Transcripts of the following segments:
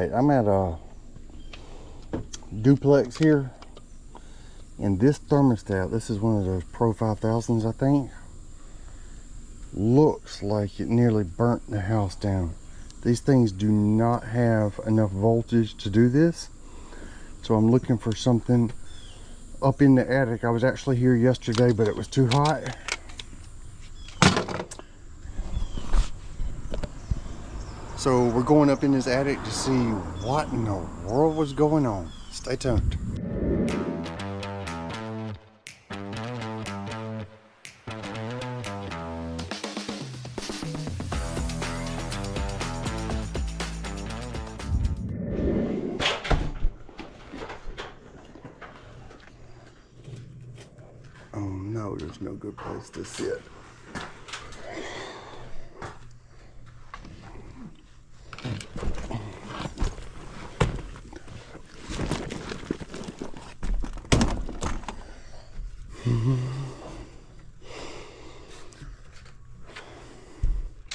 Alright, I'm at a duplex here, and this thermostat, this is one of those Pro 5000s I think, looks like it nearly burnt the house down. These things do not have enough voltage to do this, so I'm looking for something up in the attic. I was actually here yesterday, but it was too hot. So we're going up in this attic to see what in the world was going on. Stay tuned. Oh no, there's no good place to sit.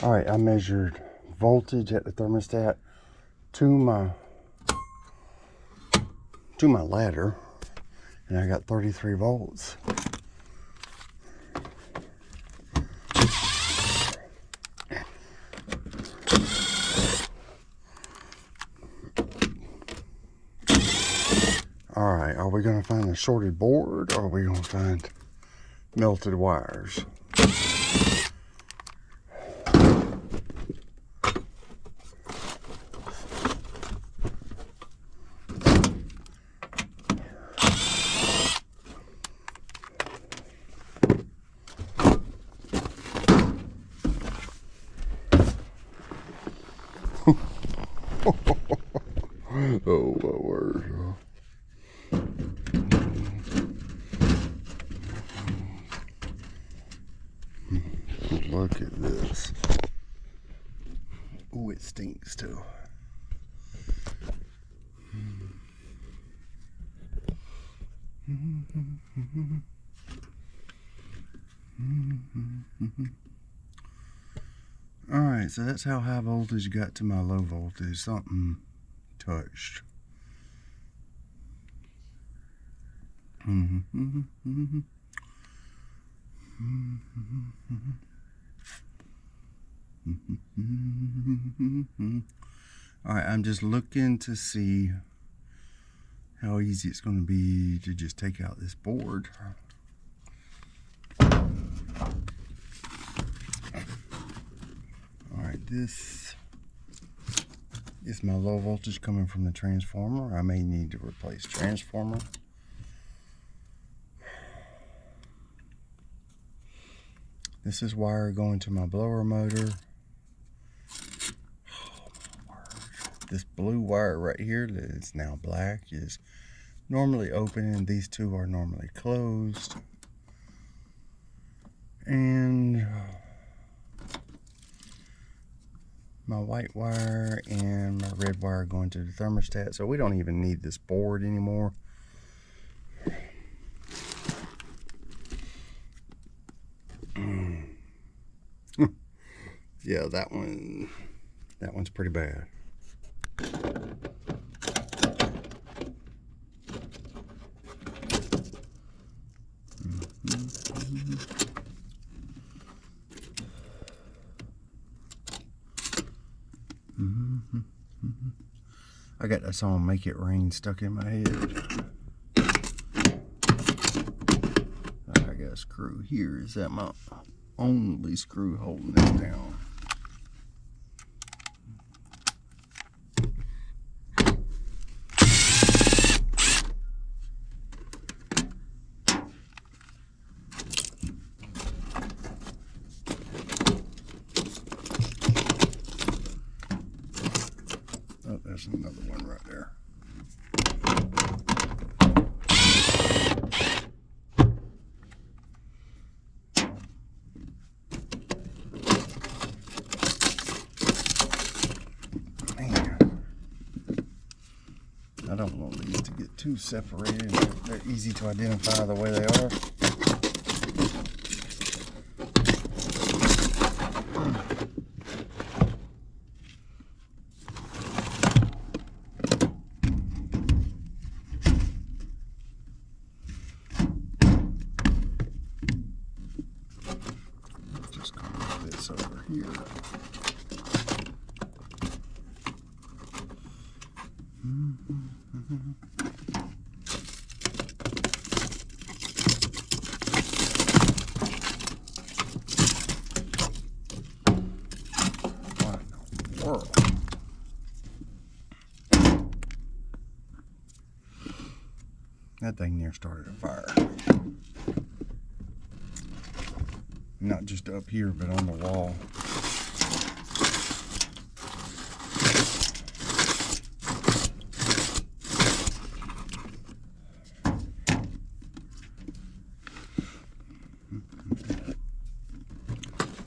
All right, I measured voltage at the thermostat to my ladder, and I got 33 volts. All right, are we gonna find a shorted board, or are we gonna find melted wires? Oh my word. Look at this. Ooh, it stinks too. Alright, so that's how high voltage got to my low voltage. Something touched. Alright, I'm just looking to see how easy it's going to be to just take out this board. Alright, this is my low voltage coming from the transformer. I may need to replace transformer. This is wire going to my blower motor. Oh my word. This blue wire right here that is now black is normally open, and these two are normally closed. And my white wire and my red wire going to the thermostat. So we don't even need this board anymore. Yeah, that one's pretty bad. I got that song "Make It Rain" stuck in my head. I got a screw here. Is that my only screw holding this down? Oh, there's another one right there. I don't want these to get too separated. They're easy to identify the way they are. What in the world? That thing there started a fire. Not just up here, but on the wall.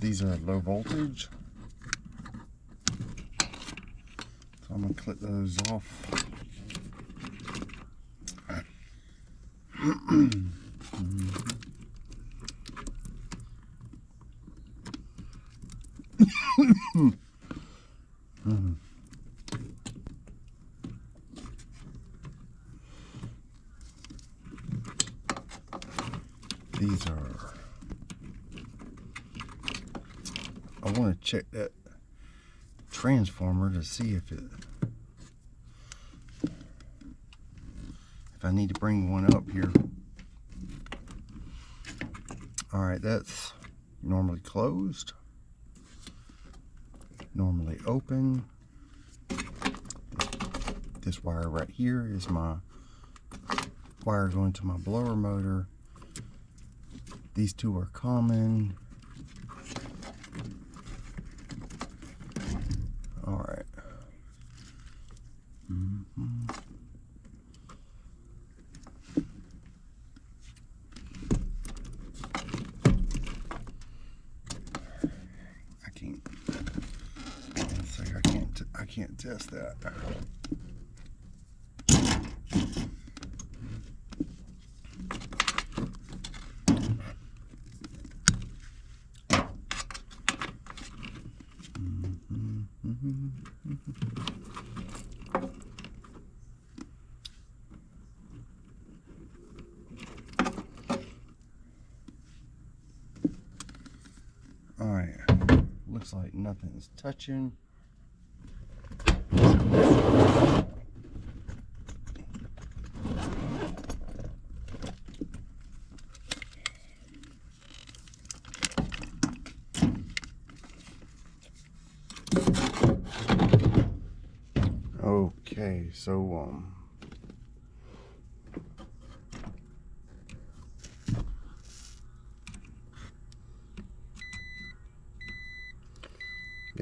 These are low voltage, so I'm going to clip those off. These are, I want to check that transformer to see if I need to bring one up here. Alright, that's normally closed, normally open. This wire right here is my wire going to my blower motor. These two are common. Alright. I can't test that. All right, looks like nothing's touching. Okay, so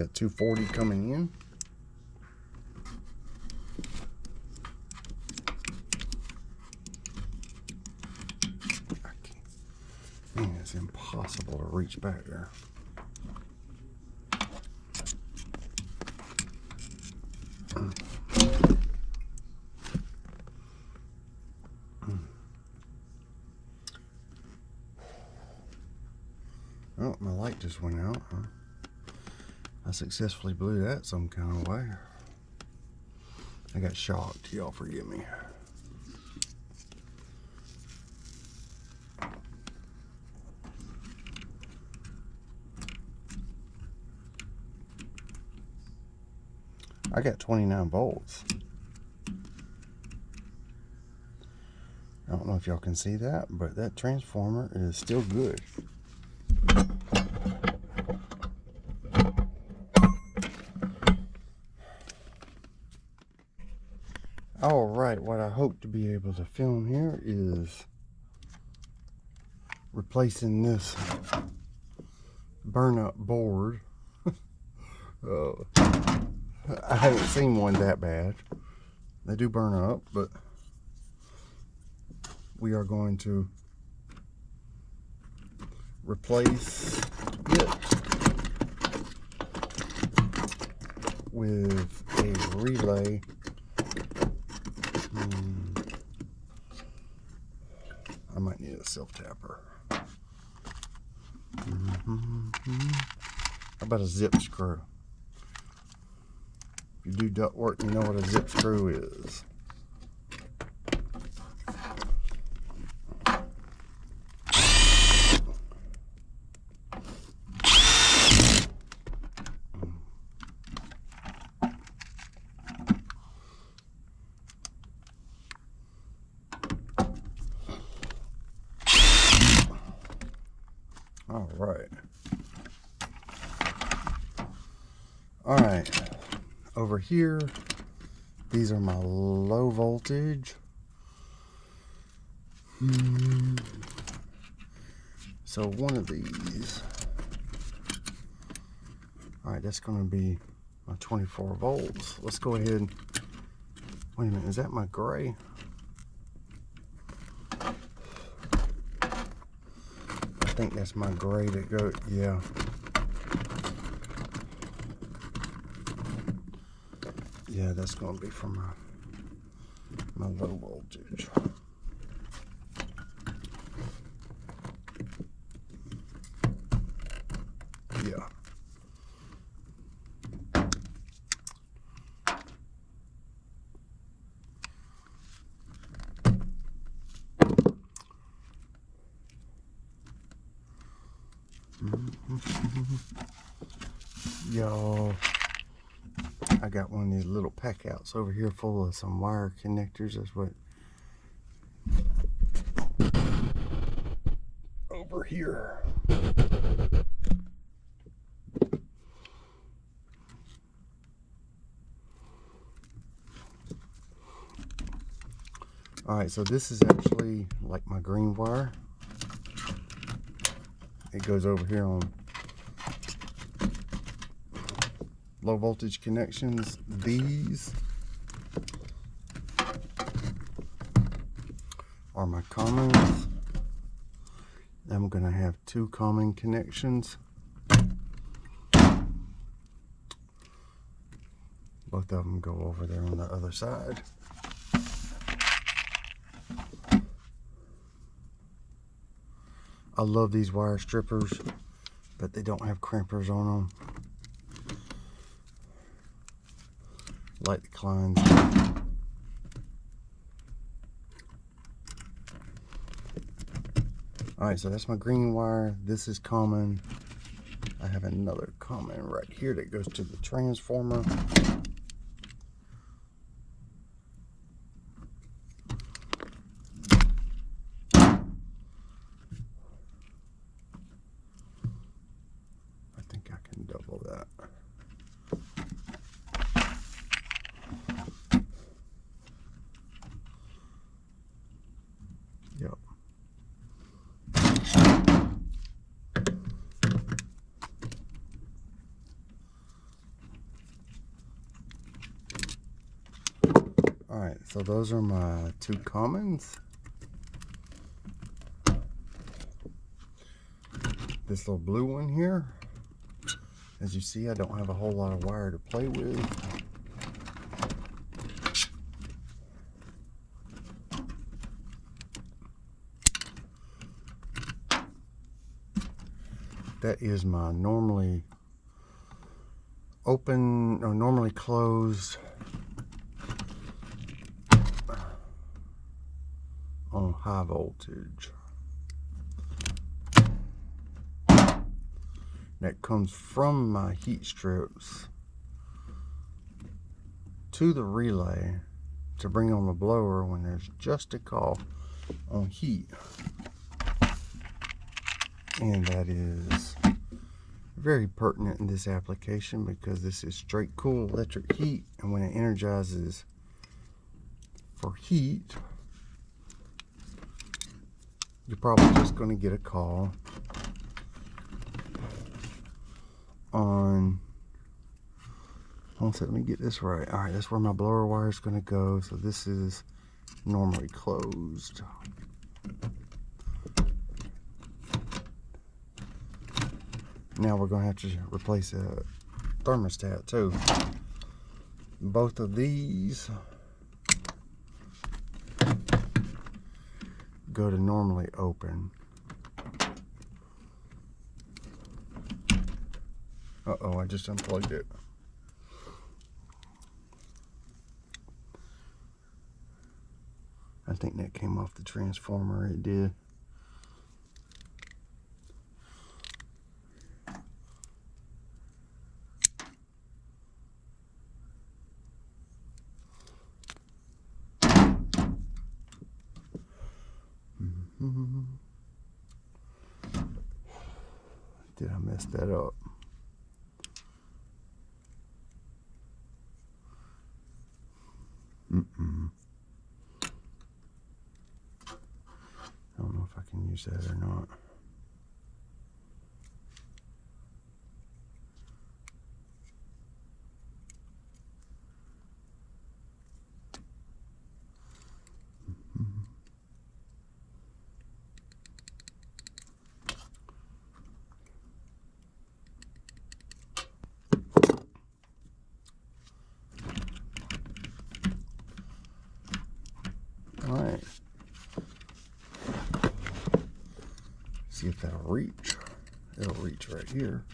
got 240 coming in. Man, it's impossible to reach back there. Oh, my light just went out. Huh? I successfully blew that some kind of way. I got shocked. Y'all forgive me. I got 29 volts. I don't know if y'all can see that, but that transformer is still good. Alright, what I hope to be able to film here is replacing this burn up board. I haven't seen one that bad. They do burn up, but we are going to replace it with a relay. I might need a self-tapper. How about a zip screw? If you do duct work, you know what a zip screw is. All right. All right. Over here, these are my low voltage. So one of these, all right, that's going to be my 24 volts. Let's go ahead. Wait a minute, is that my gray? I think that's my gray that go, yeah. Yeah, that's going to be for my low voltage. Yeah. Y'all, I got one of these little pack outs over here full of some wire connectors. That's what over here. All right, so this is actually like my green wire. It goes over here on low voltage connections. These are my commons. I'm gonna have two common connections. Both of them go over there on the other side. I love these wire strippers, but they don't have crimpers on them. Light declines. Alright, so that's my green wire. This is common. I have another common right here that goes to the transformer. I think I can double that. Yep. Alright, so those are my two commons. This little blue one here, as you see, I don't have a whole lot of wire to play with. That is my normally open or normally closed on high voltage. That comes from my heat strips to the relay to bring on the blower when there's just a call on heat. And that is very pertinent in this application because this is straight cool electric heat, and when it energizes for heat, you're probably just going to get a call on, let me get this right. All right, that's where my blower wire is going to go. So this is normally closed. Now we're going to have to replace a thermostat too. Both of these go to normally open. Uh-oh, I just unplugged it. I think that came off the transformer. It did. Did I mess that up? I don't know if I can use that or not. All right. See if that'll reach. It'll reach right here.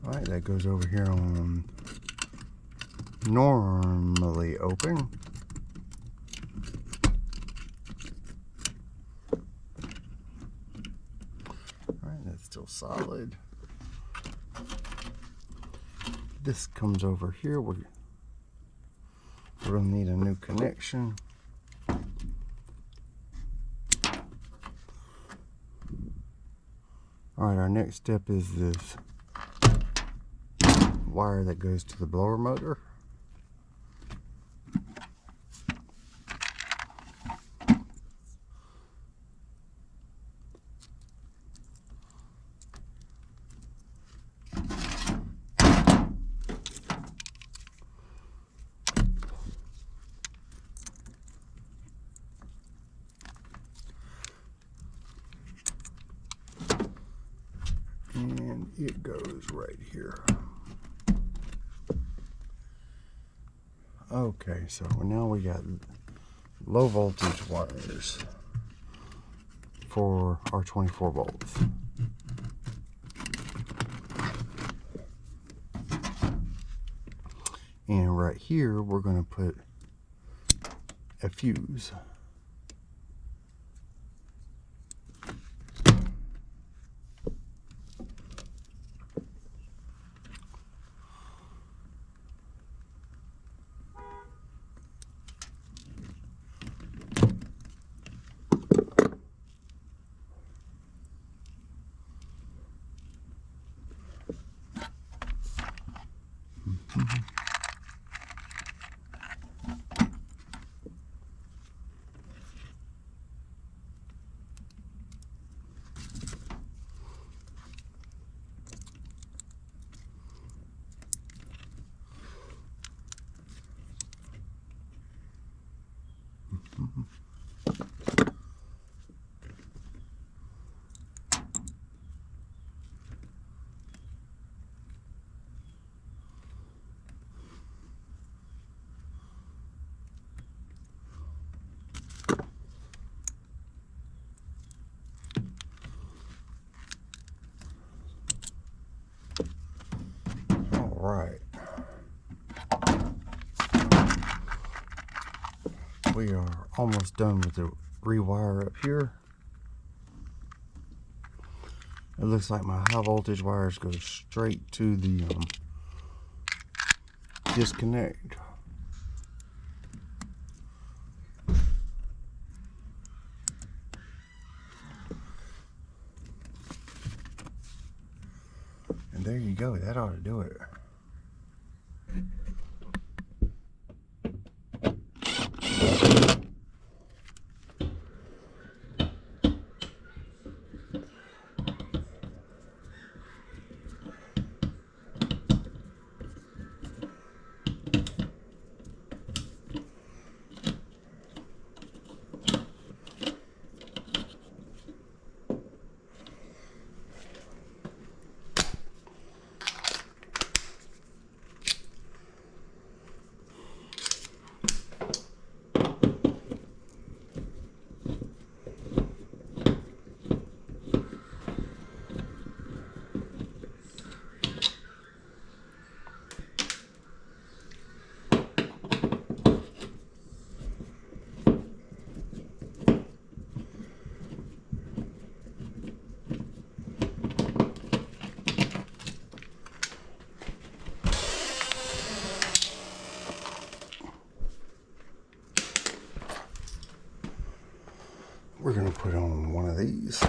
Alright, that goes over here on normally open. Alright, that's still solid. This comes over here. We're going to need a new connection. Alright, our next step is this wire that goes to the blower motor. And it goes right here. Okay, so now we got low voltage wires for our 24 volts. And right here, we're going to put a fuse. Right. We are almost done with the rewire up here. It looks like my high voltage wires go straight to the disconnect. And there you go, that ought to do it. we're gonna put on one of these.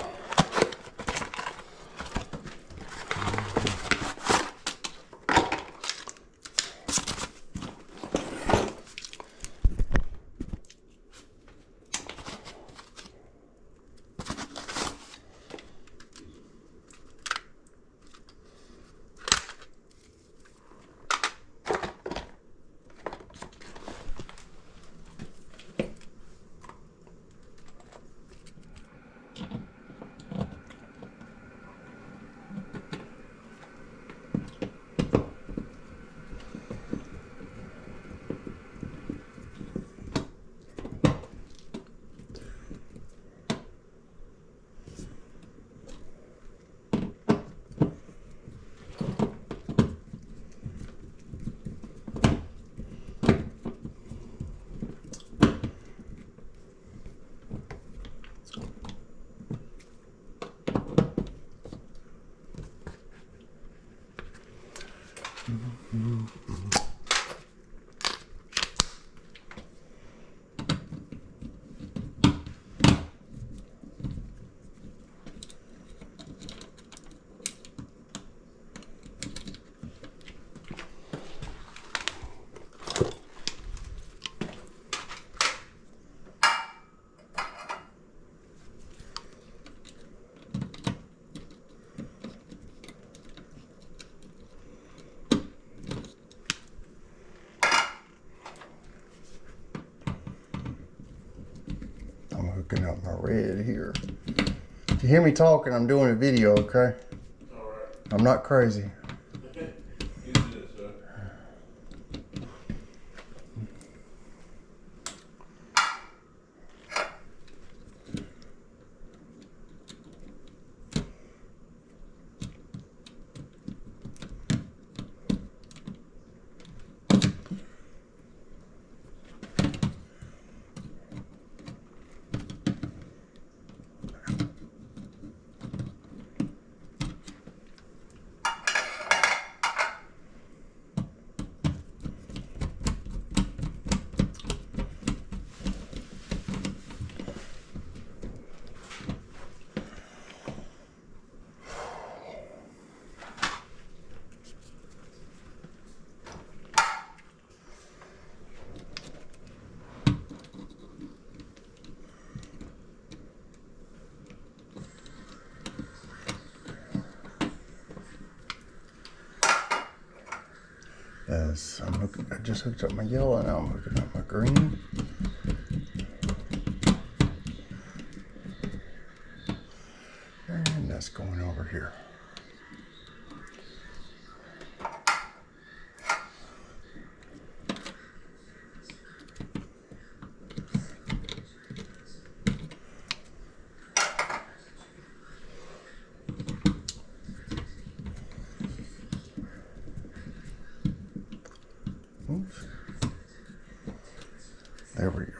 Hooking up my red here. If you hear me talking, I'm doing a video, okay? All right. I'm not crazy. I just hooked up my yellow, and now I'm hooking up my green. And that's going over here. Oops. There we go.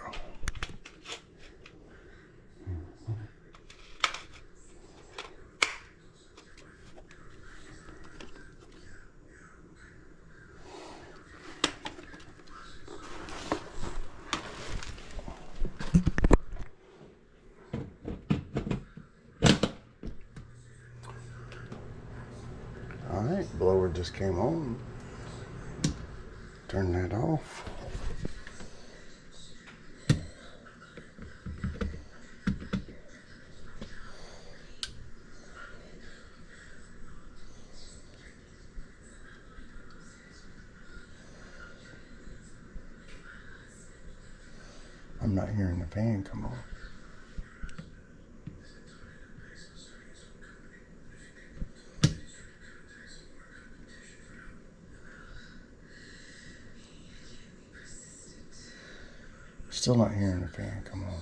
All right, blower just came on. Turn that off. I'm not hearing the fan come on. Still not hearing the fan come on.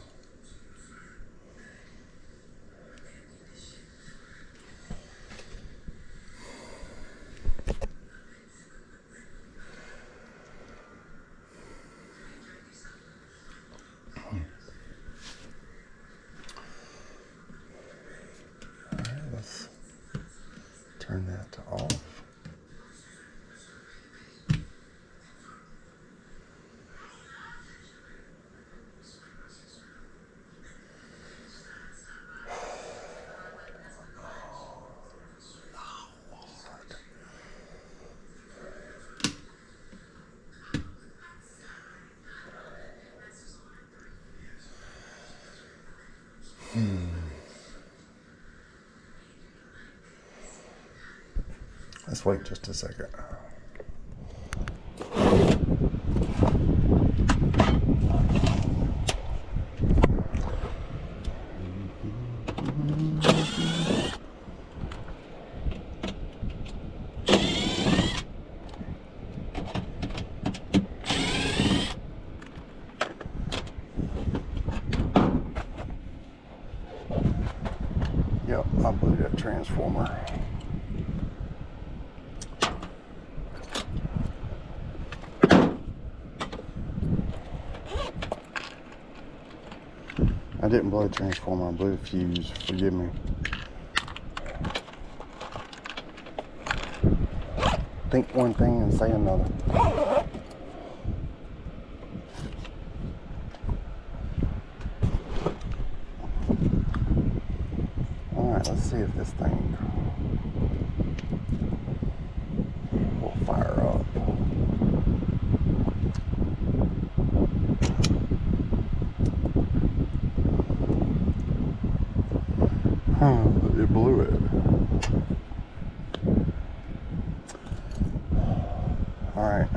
All right, let's turn that to off. Let's wait just a second. Yep, I blew that transformer. I didn't blow the transformer, I blew the fuse, forgive me. Think one thing and say another. Alright, let's see if this thing will fire up. It blew it. Alright.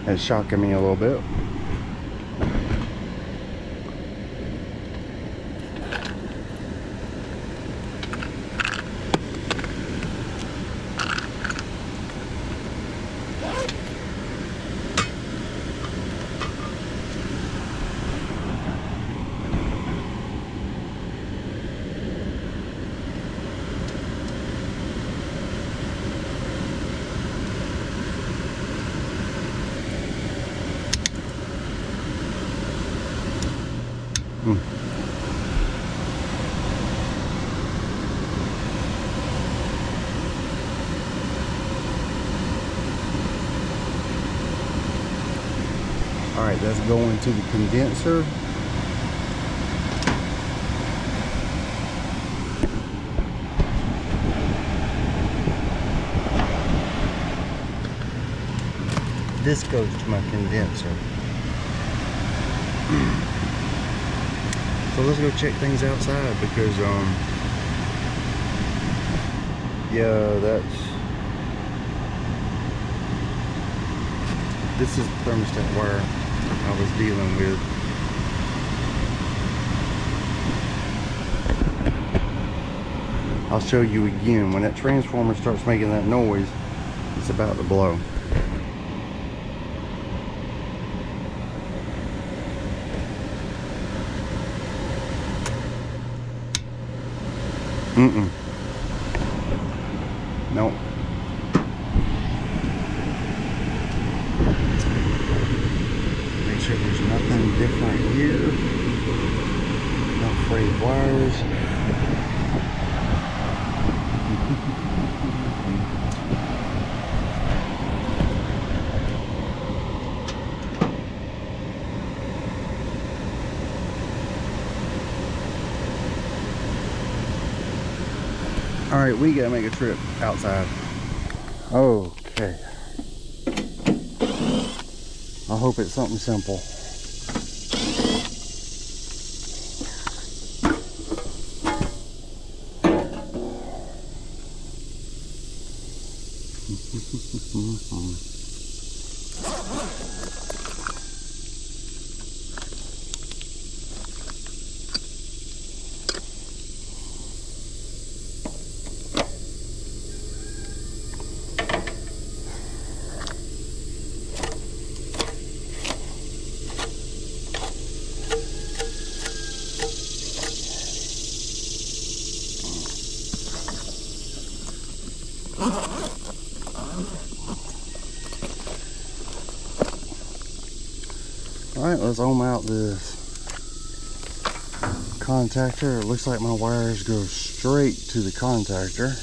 It's shocking me a little bit. Alright, that's going to the condenser. this goes to my condenser. So let's go check things outside because yeah, this is the thermostat wire I was dealing with. I'll show you again. When that transformer starts making that noise, it's about to blow. Nope. Make sure there's nothing different here. No frayed wires. All right, we gotta make a trip outside. Okay. I hope it's something simple. Alright, let's ohm out this contactor. It looks like my wires go straight to the contactor.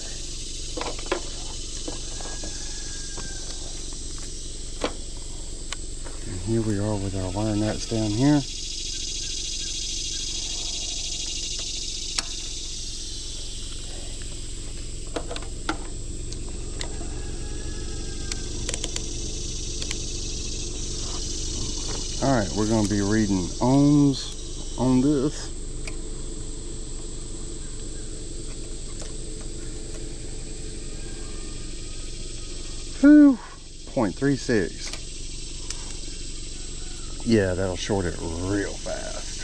And here we are with our wire nuts down here. Alright, we're going to be reading ohms on this. Whew, 0.36. Yeah, that'll short it real fast.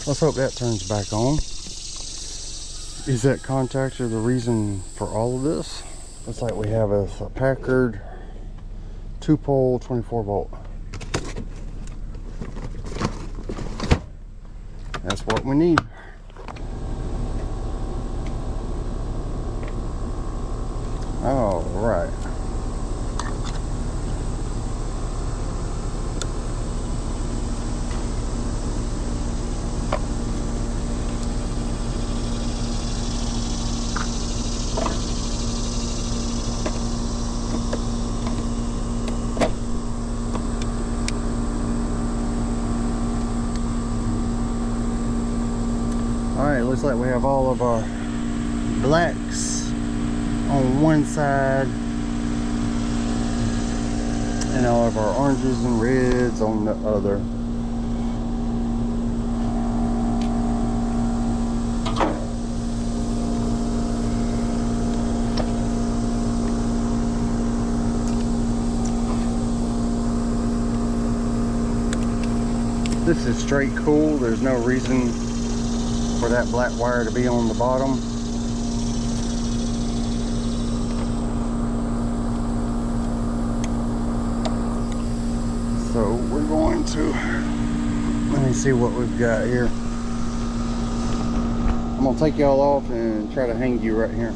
Let's hope that turns back on. Is that contactor the reason for all of this? Looks like we have a Packard 2-pole 24 volt. That's what we need. All right. Alright, looks like we have all of our blacks on one side and all of our oranges and reds on the other. This is straight cool. There's no reason for that black wire to be on the bottom. So we're going to, let me see what we've got here. I'm gonna take y'all off and try to hang you right here.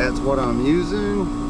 that's what I'm using.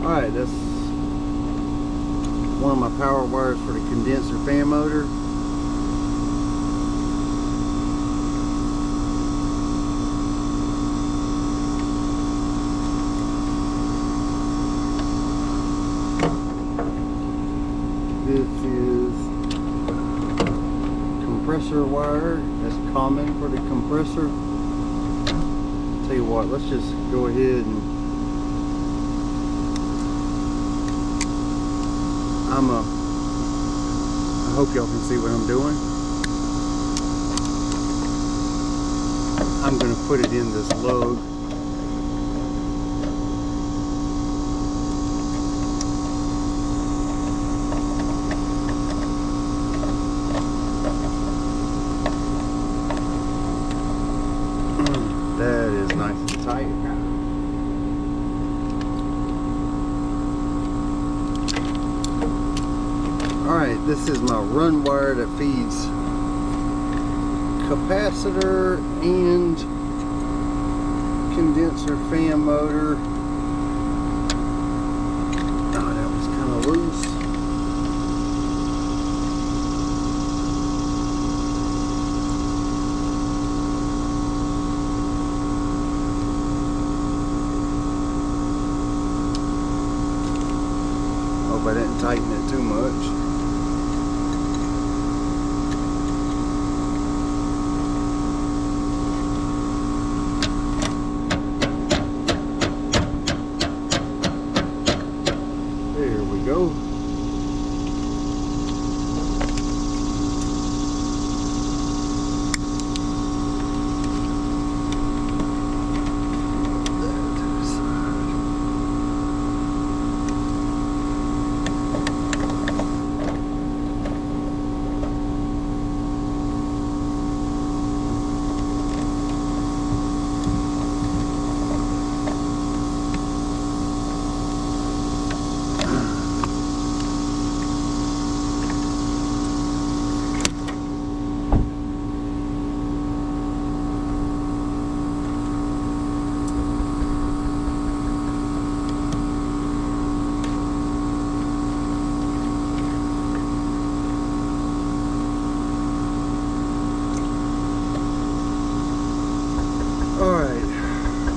Alright, that's one of my power wires for the condenser fan motor. This is compressor wire. That's common for the compressor. Tell you what, let's just go ahead and I hope y'all can see what I'm doing. I'm going to put it in this lug. That is nice and tight. Alright, this is my run wire that feeds capacitor and condenser fan motor. Oh, that was kind of loose. Hope I didn't tighten it too much. Go.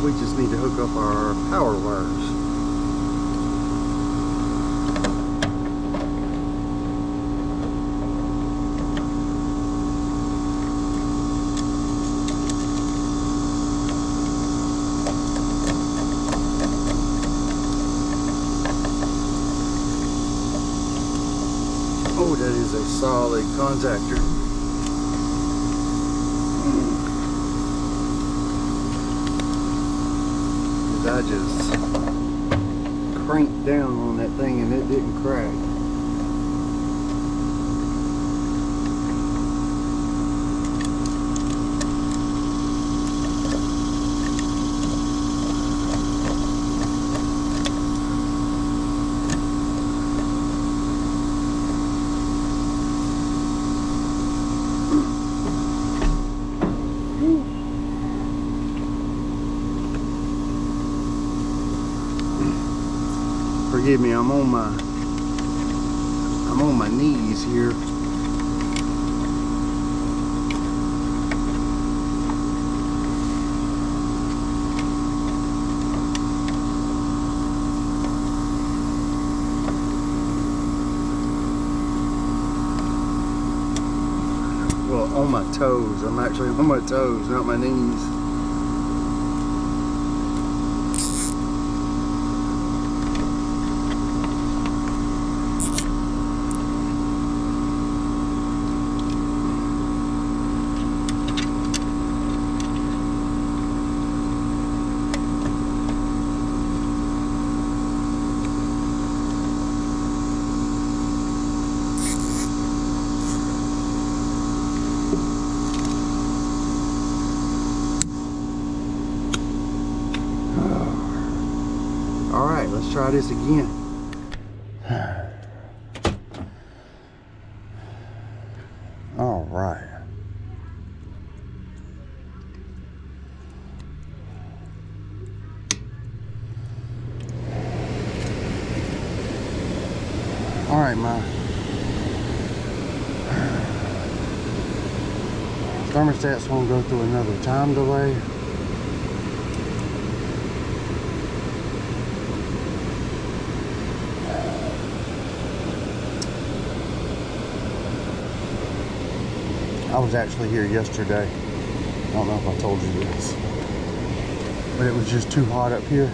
We just need to hook up our power wires. Oh, that is a solid contactor. I just cranked down on that thing and it didn't crack. Forgive me, I'm on my knees here. Well, on my toes. I'm actually on my toes, not my knees. try this again. All right. All right, my thermostat's gonna go through another time delay. I was actually here yesterday. I don't know if I told you this, but it was just too hot up here.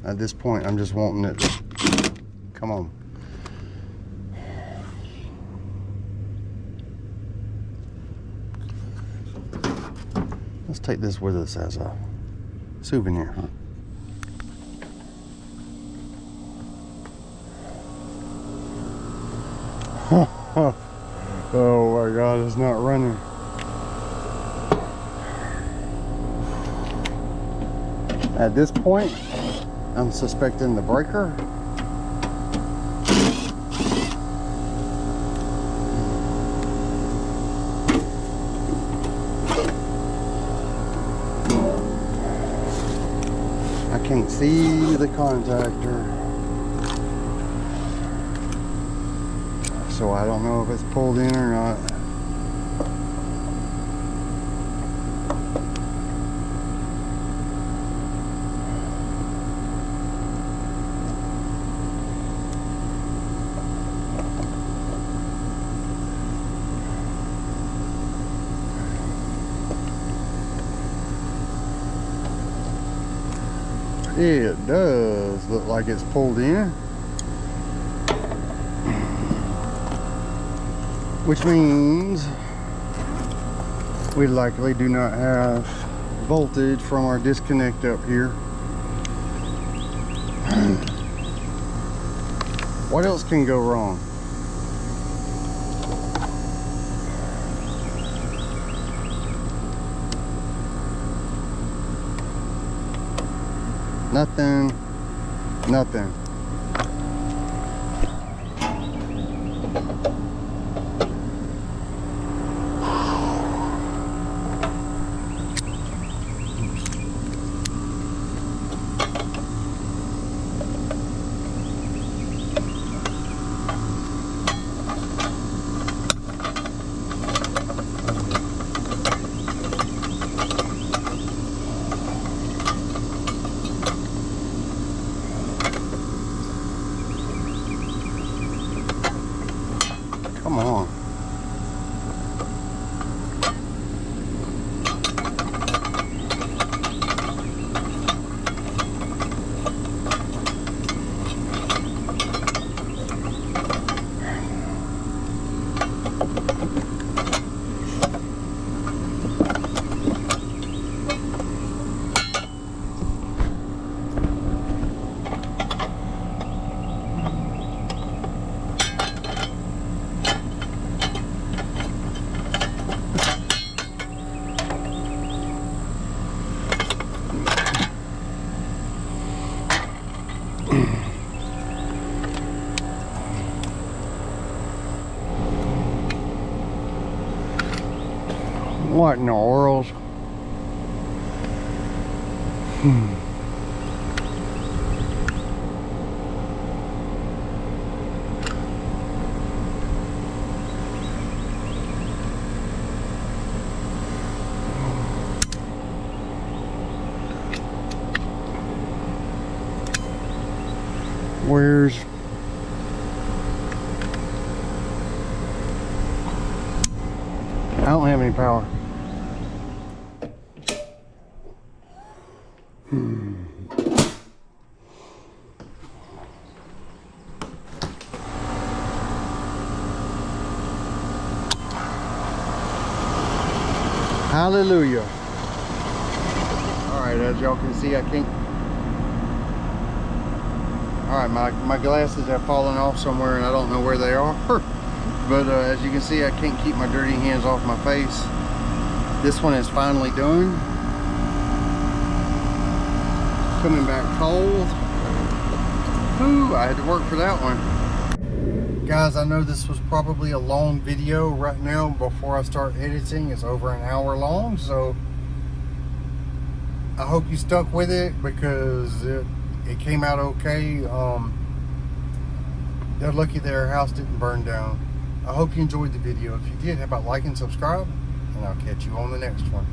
At this point, I'm just wanting it to come on. Let's take this with us as a souvenir, huh? Oh my God, it's not running. At this point, I'm suspecting the breaker. I can't see the contactor, so I don't know if it's pulled in or not. It does look like it's pulled in, which means we likely do not have voltage from our disconnect up here. What else can go wrong? Nothing, nothing. Come on. What in the world? squares. I don't have any power. Hallelujah. Alright, as y'all can see, I can't. Alright, my glasses have fallen off somewhere and I don't know where they are. But as you can see, I can't keep my dirty hands off my face. This one is finally done. Coming back cold. Ooh, I had to work for that one. Guys, I know this was probably a long video right now. Before I start editing, it's over an hour long, so I hope you stuck with it because it came out okay. They're lucky their house didn't burn down. I hope you enjoyed the video. If you did, how about like and subscribe, and I'll catch you on the next one.